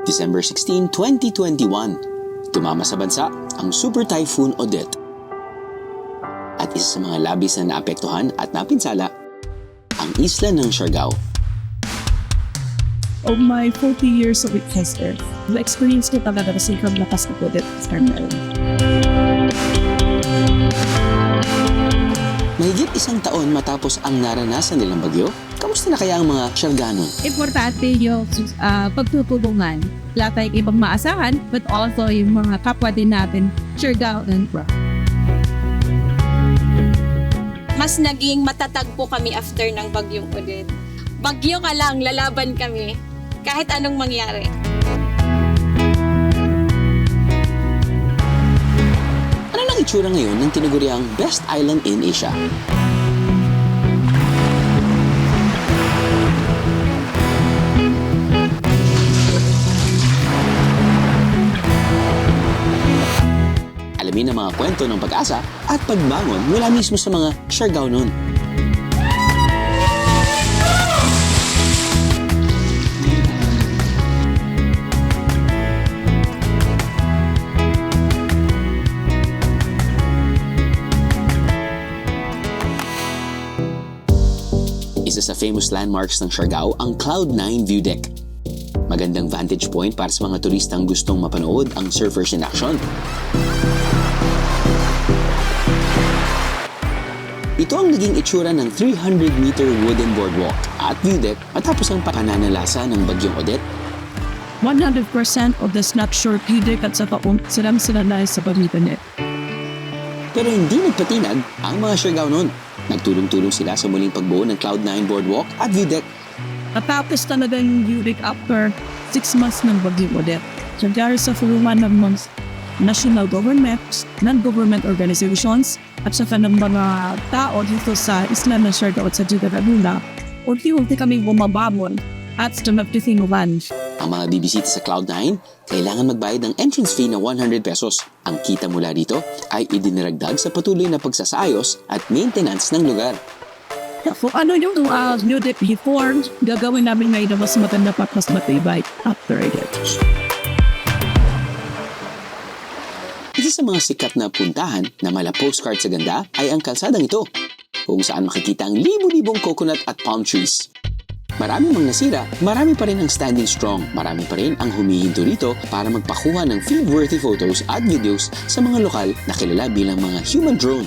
December 16, 2021, tumama sa bansa ang Super Typhoon Odette. At isa sa mga labis na naapektuhan at napinsala, ang isla ng Siargao. Of my 40 years of Chester, na-experience ko talaga kasi kang lakas na Odette sa Siargao. Mahigit isang taon matapos ang naranasan nilang bagyo, kamusta na kaya ang mga Siarganon? Importante yung pagtutulungan. Wala tayong ibang maasahan, but also yung mga kapwa din natin, Siargao and Mas naging matatag po kami after ng bagyong Odette. Bagyo ka lang, lalaban kami. Kahit anong mangyari. Ano lang itsura ngayon ng tinaguriang Best Island in Asia? Alamin ang mga kwento ng pag-asa at pagbangon mula mismo sa mga Siargaonon. Isa sa famous landmarks ng Siargao ang Cloud9 View Deck. Magandang vantage point para sa mga turistang gustong mapanood ang surfers in action. Ito ang naging itsura ng 300-meter wooden boardwalk at view deck matapos ang pananalasa ng bagyong Odette. 100% of the snapshot deck at sa taong silang sinanay sa pagmitan niya. Pero hindi nagpatinag ang mga Siargaonon. Nagtulong-tulong sila sa muling pagbuo ng Cloud9 boardwalk at view deck. Natapos talaga yung Yurik after 6 months ng bagyong Odette. So there is a fulman ng mga national governments, non-government organizations, at saka ng mga tao dito sa isla ng Siargao at sa Jigaragula, unti-unti kami bumababon at sa nagtitingulan. Ang mga bibisita sa Cloud9, kailangan magbayad ng entrance fee na 100 pesos. Ang kita mula dito ay idiniragdag sa patuloy na pagsasayos at maintenance ng lugar. So ano yung new deck before, gagawin namin ngayon na mas maganda pa mas matibay after it. Isa sa mga sikat na puntahan na mala postcard sa ganda ay ang kalsadang ito, kung saan makikita ang libu-libong coconut at palm trees. Marami mang nasira, marami pa rin ang standing strong, marami pa rin ang humihinto rito para magpakuha ng field-worthy photos at videos sa mga lokal na kilala bilang mga human drone.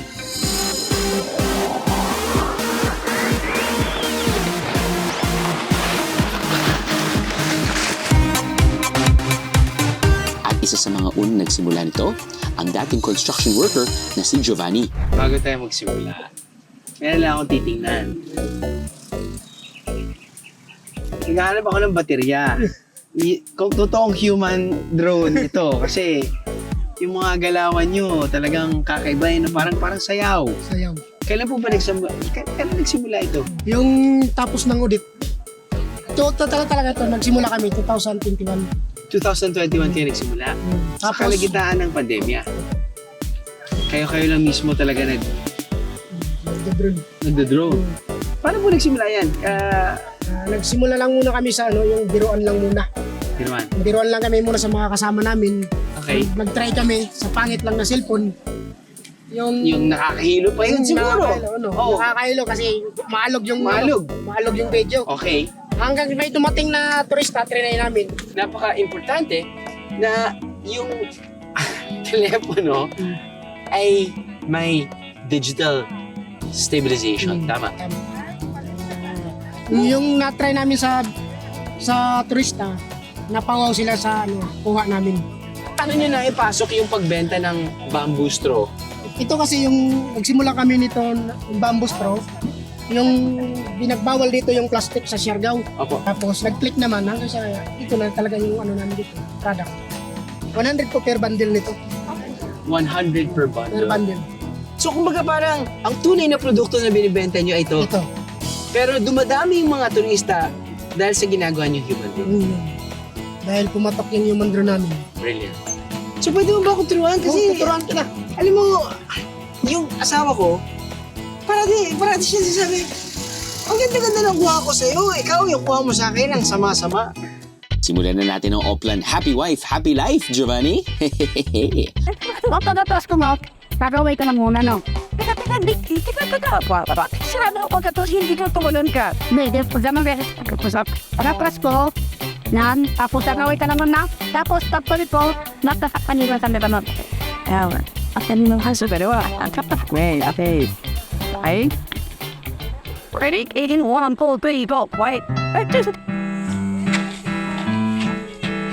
At isa sa mga unang nagsimula nito, ang dating construction worker na si Giovanni. Bago tayo magsimula, meron lang akong titingnan. Naghahanap ako ng baterya. Kung totoong human drone ito, kasi yung mga galawan nyo talagang kakaiba yun, parang sayaw. Sayaw. Kailan po ba nagsimula ito? Yung tapos ng audit, talaga ito, nagsimula kami 2021. 2021 kayo nagsimula. Sa Tapos, kalagitaan ng pandemya. Kayo lang mismo talaga nagdo-drone. Paano po nagsimula yan? nagsimula lang muna kami sa yung biruan lang muna. Tinuan. Biruan lang kami muna sa mga kasama namin. Okay. Nag-try kami sa pangit lang na cellphone. Yung nakakahilo pa yun siguro. Oo. Nakakahilo kasi maalog yung video. Okay. Hanggang may dumating na turista, trinay namin. Napaka-importante na yung telepono ay may digital stabilization. Tama. Yung na-try namin sa turista, napangaw sila sa kuha namin. Paano nyo na ipasok yung pagbenta ng bamboo straw? Ito kasi yung nagsimula kami nito ng bamboo straw, yung binagbawal dito yung plastic sa Siargao. Opo. Tapos nag-click naman hanggang sa ito na talaga yung namin dito, product. 100 po per bundle nito. 100 per Per bundle. bundle. So kumbaga parang ang tunay na produkto na binibenta nyo ay ito. Ito. Pero dumadami yung mga turista dahil sa ginagawa nyo human drone. Dahil pumatok yung human drone namin. Brilliant. So pwede mo ba akong turuan? Kasi tuturuan kita. alam mo, yung asawa ko, parati siya sasabi, ang ganda-ganda ng kuha ko sa'yo. Ikaw yung kuha mo sa akin, ang sama-sama. Simulan na natin ang Oplan Happy Wife, Happy Life, Giovanni! Pagkatapos ko mo, gagawin ka na muna, no? Sarado ako pagkatapos hindi ko tumulan ka. Hindi, pagkama beses pagkatapos. Pagkatapos ko, nan, tapos gagawin ka naman na, tapos ko, nakakapaniwan sa mga naman. Ewan, at yan yung haso ka diba? Ang kapat, wait, okay. Okay? Ready? 18, 1, 2, 3, go, wait.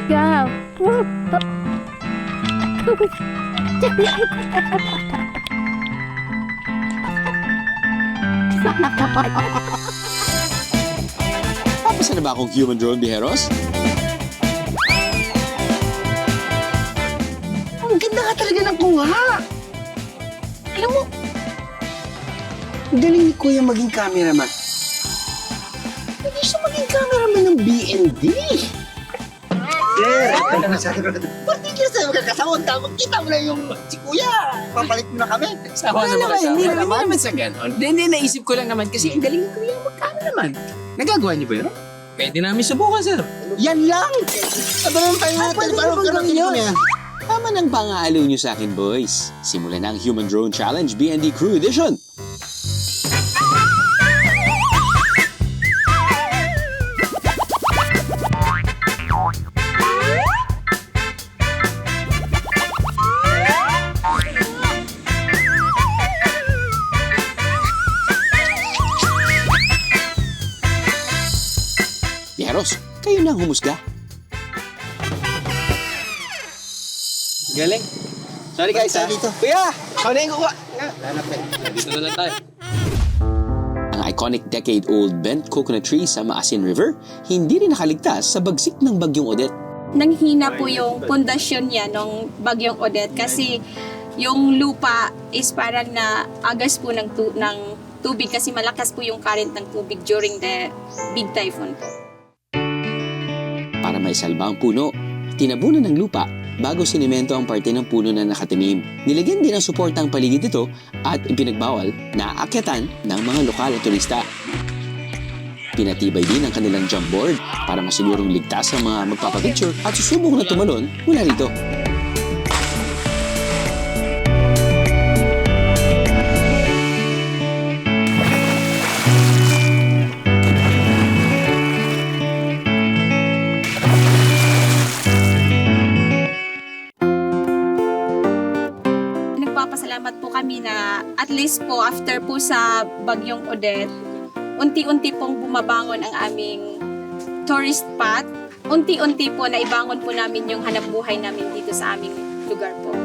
Yeah. Papasa na ba akong human drone, Biheros? Ang ganda ka talaga ng kuha. Alam mo, ang galing ni Kuya maging cameraman. Hindi siya maging cameraman ng BND. Sir, particular sa magkakasawang tamang kita mo na yung si Kuya. Papalit mo na kami. Wala naman, hindi naman sa ganon. Hindi, naisip ko lang naman kasi ang galing ni Kuya magkano naman. Nagagawa niyo ba yun? Pwede namin subukan, sir. Yan lang! Sabi naman tayo na paano ka lang yun? Tama ng pangaaliw nyo sa akin, boys. Simulan na ang Human Drone Challenge BND Crew Edition. Biheros, kayo na ang humusga. Galing. Sorry guys ha. Kuya, ikaw na yung kuha. Dito na lang tayo. Ang iconic decade-old bent coconut tree sa Maasin River, hindi rin nakaligtas sa bagsik ng Bagyong Odette. Nanghina po yung pundasyon niya nung Bagyong Odette kasi yung lupa is parang na agas po ng tubig kasi malakas po yung current ng tubig during the big typhoon po. Para maisalba ang puno, tinabunan ng lupa bago sinimento ang parte ng puno na nakatanim. Nilagyan din ng suporta ang paligid nito at ipinagbawal na aakyatan ng mga lokal at turista. Pinatibay din ang kanilang jump board para masigurong ligtas ang mga magpapapicture at susubok na tumalon mula rito. Nagpapasalamat po kami na at least po after po sa Bagyong Odette, unti-unti pong bumabangon ang aming tourist spot. Unti-unti po naibangon po namin yung hanap buhay namin dito sa aming lugar po.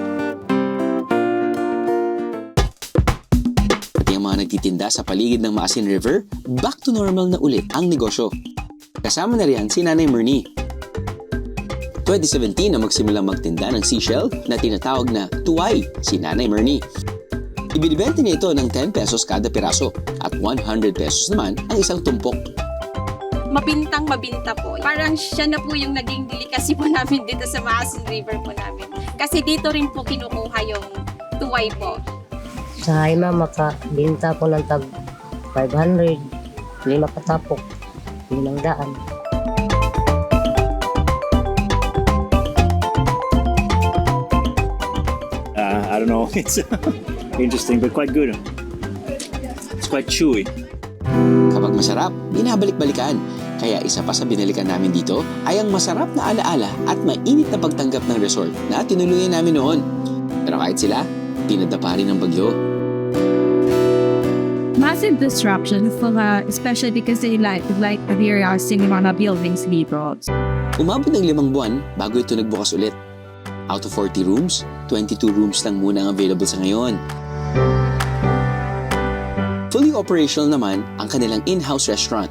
Pati ang mga nagtitinda sa paligid ng Maasin River, back to normal na ulit ang negosyo. Kasama na riyan si Nanay Mernie. 2017 na magsimulang magtinda ng seashell na tinatawag na tuway si Nanay Mernie. Ibinibenta niya ito ng 10 pesos kada piraso at 100 pesos naman ang isang tumpok. Mabintang mabinta po. Parang siya na po yung naging delicacy po namin dito sa Maasin River po namin. Kasi dito rin po kinukuha yung tuway po. Sa ima makabinta ko ng tag 500, 5 katapok, 500. I don't know, it's interesting but quite good. It's quite chewy. Kapag masarap, binabalik-balikan. Kaya isa pa sa binalikan namin dito ay ang masarap na alaala at mainit na pagtanggap ng resort na tinuluyan namin noon. Pero kahit sila, tinadapa rin ng bagyo. Massive disruption, especially because they like experiencing mga buildings dito. Umabot ng 5 buwan bago ito nagbukas ulit. Out of 40 rooms, 22 rooms lang muna ang available sa ngayon. Fully operational naman ang kanilang in-house restaurant.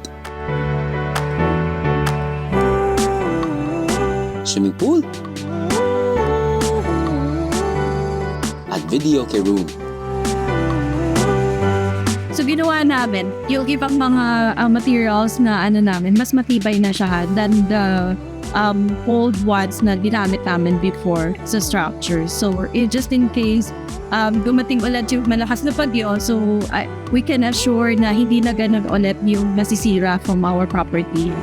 Swimming pool at videoke room. So ginawa namin, yung ibang mga materials na namin, mas matibay na siya than the old ones na ginamit namin before sa structure. So just in case gumating ulit yung malakas na bagyo, so we can assure na hindi na ganun ulit yung nasisira from our property.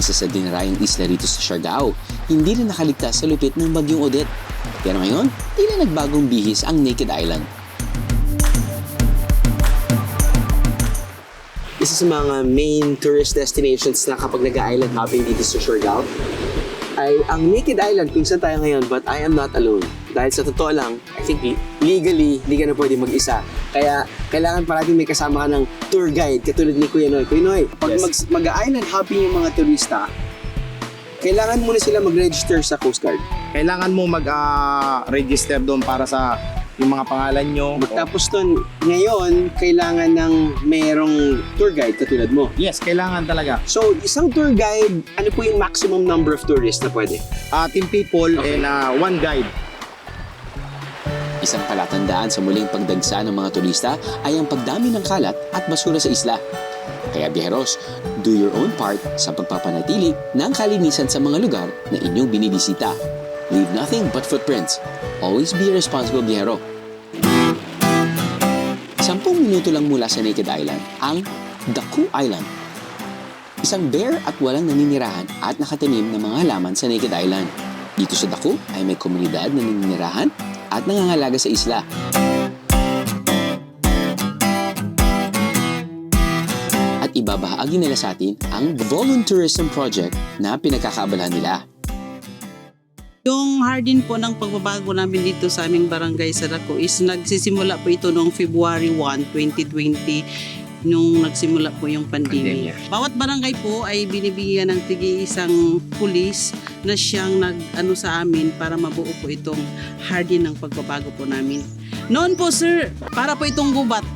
Isa sa dinarayang isla rito sa Siargao, hindi rin nakaligtas sa lupit ng bagyong Odette. Pero ngayon, tila nagbagong bihis ang Naked Island. Isa sa mga main tourist destinations na kapag nag-island hopping dito sa Siargao ay ang Naked Island kung saan tayo ngayon, but I am not alone. Dahil sa totoo lang, I think legally, hindi ka na pwede mag-isa. Kaya kailangan parating may kasama ka ng tour guide katulad ni Kuya Noy. Kuya Noy, pag mag-island hopping yung mga turista, kailangan muna sila mag-register sa Coast Guard. Kailangan mo mag-register doon para sa yung mga pangalan nyo. Tapos doon, ngayon, kailangan ng merong tour guide katulad mo. Yes, kailangan talaga. So, isang tour guide, ano po yung maximum number of tourists na pwede? 10 people and one guide. Isang palatandaan sa muling pagdagsa ng mga turista ay ang pagdami ng kalat at basura sa isla. Kaya biyeros, do your own part sa pagpapanatili ng kalinisan sa mga lugar na inyong binibisita. Leave nothing but footprints. Always be a responsible biyero. 10 minuto lang mula sa Naked Island, ang Daku Island. Isang bare at walang naninirahan at nakatanim na mga halaman sa Naked Island. Dito sa Daku ay may komunidad na naninirahan at nangangalaga sa isla. At ibabahagi nila sa atin ang volunteerism project na pinagkakaabalahan nila. Yung hardin po ng pagbabago namin dito sa aming barangay sa Daku is nagsisimula po ito noong February 1, 2020 nung nagsimula po yung pandemya. Bawat barangay po ay binibigyan ng isang pulis na siyang nag-ano sa amin para mabuo po itong hardin ng pagbabago po namin. Noon po sir, para po itong gubat.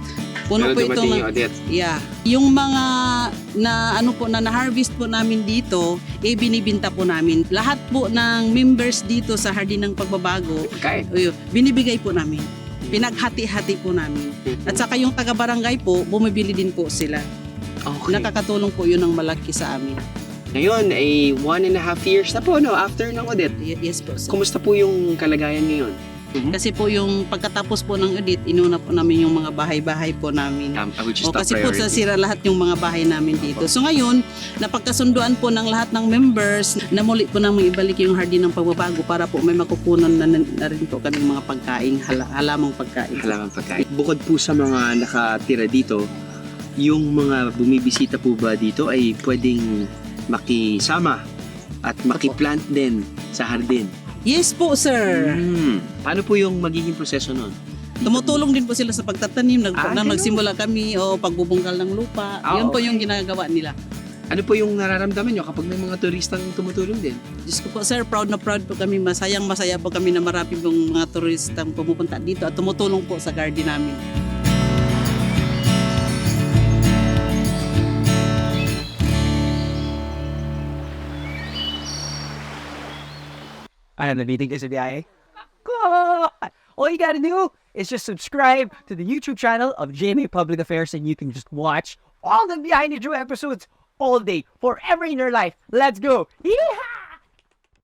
Puno po itong yung mga na-harvest po namin dito, binibinta po namin. Lahat po ng members dito sa Hardin ng Pagbabago, binibigay po namin. Pinaghati-hati po namin. At saka yung taga-barangay po, bumibili din po sila. Okay. Nakakatulong po yun ng malaki sa amin. Ngayon ay 1.5 years na po, no? After ng Odette. Yes po sir. Kumusta po yung kalagayan ngayon? Kasi po yung pagkatapos po ng audit, inuna po namin yung mga bahay-bahay po namin. Kasi po sasira lahat yung mga bahay namin dito. So ngayon, napagkasunduan po ng lahat ng members na muli po namin ibalik yung hardin ng pagbabago para po may makukunan na rin po kaming mga pagkain, halamang pagkain. Halamang pagkain. Bukod po sa mga nakatira dito, yung mga bumibisita po ba dito ay pwedeng makisama at makiplant din sa hardin? Yes po, sir. Paano po yung magiging proseso nun? Tumutulong din po sila sa pagtatanim. Nagsimula kami o pagbubungkal ng lupa. Yun po yung ginagawa nila. Ano po yung nararamdaman nyo kapag may mga turistang tumutulong din? Diyos ko po, sir, proud na proud po kami. Masaya po kami na marami pong mga turistang pumupunta dito at tumutulong po sa garden namin. I have the meeting is a BIA. All you gotta do is just subscribe to the YouTube channel of GMA Public Affairs and you can just watch all the Behind the Drew episodes all day, forever in your life. Let's go! Yeehaw!